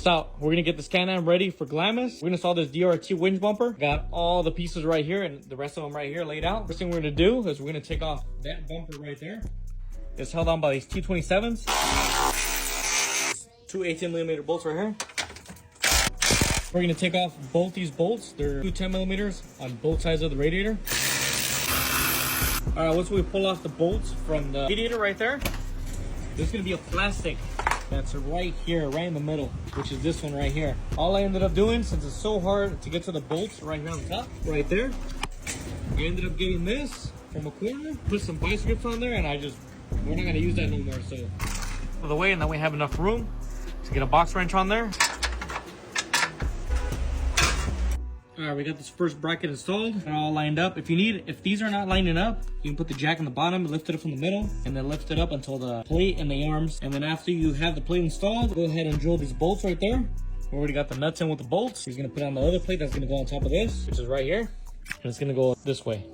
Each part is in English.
this out. We're gonna get this Can-Am ready for Glamis. We're gonna install this DRT winch bumper. Got all the pieces right here and the rest of them right here laid out. First thing we're gonna do is we're gonna take off that bumper right there. It's held on by these T27s. Two 18mm bolts right here. We're gonna take off both these bolts. They're two 10mm on both sides of the radiator. All right, once we pull off the bolts from the radiator right there, there's gonna be a plastic that's right here, right in the middle, which is this one right here. All I ended up doing, since it's so hard to get to the bolts right here on top, right there, I ended up getting this from a corner, put some vice grips on there, and we're not gonna use that no more. So, out of the way, and then we have enough room to get a box wrench on there. All right, we got this first bracket installed and all lined up. If these are not lining up, you can put the jack in the bottom, lift it up from the middle, and then lift it up until the plate and the arms. And then after you have the plate installed, go ahead and drill these bolts right there. We already got the nuts in with the bolts. He's gonna put on the other plate that's gonna go on top of this, which is right here. And it's gonna go this way.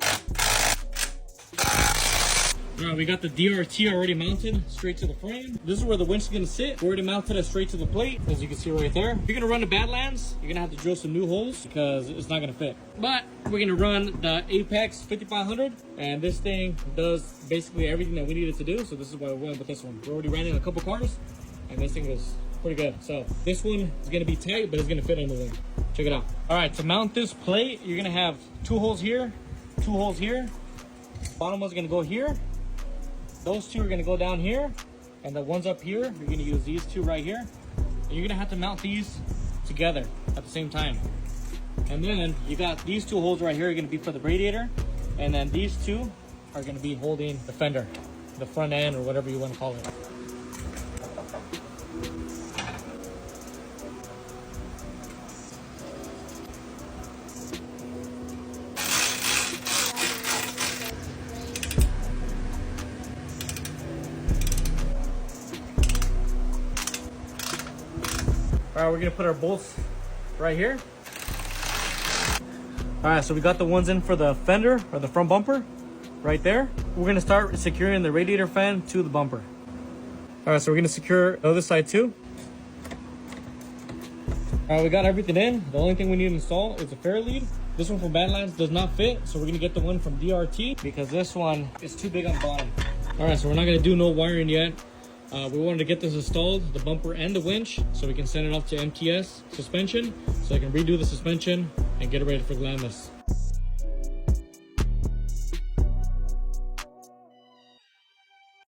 All right, we got the DRT already mounted straight to the frame. This is where the winch is gonna sit. We already mounted it straight to the plate, as you can see right there. If you're gonna run the Badlands, you're gonna have to drill some new holes because it's not gonna fit. But we're gonna run the Apex 5500, and this thing does basically everything that we need it to do. So this is why we went with this one. We already ran in a couple cars, and this thing is pretty good. So this one is gonna be tight, but it's gonna fit under there. Check it out. All right, to mount this plate, you're gonna have two holes here, two holes here. Bottom one's gonna go here. Those two are gonna go down here, and the ones up here, you're gonna use these two right here. And you're gonna have to mount these together at the same time. And then you got these two holes right here are gonna be for the radiator, and then these two are gonna be holding the fender, the front end, or whatever you wanna call it. All right, we're gonna put our bolts right here. All right, so we got the ones in for the fender or the front bumper right there. We're gonna start securing the radiator fan to the bumper. All right, so we're gonna secure the other side too. All right, we got everything in. The only thing we need to install is a fair lead. This one from Badlands does not fit, so we're gonna get the one from DRT because this one is too big on the bottom. All right, so we're not gonna do no wiring yet. We wanted to get this installed, the bumper and the winch, so we can send it off to MTS suspension, so I can redo the suspension and get it ready for Glamis.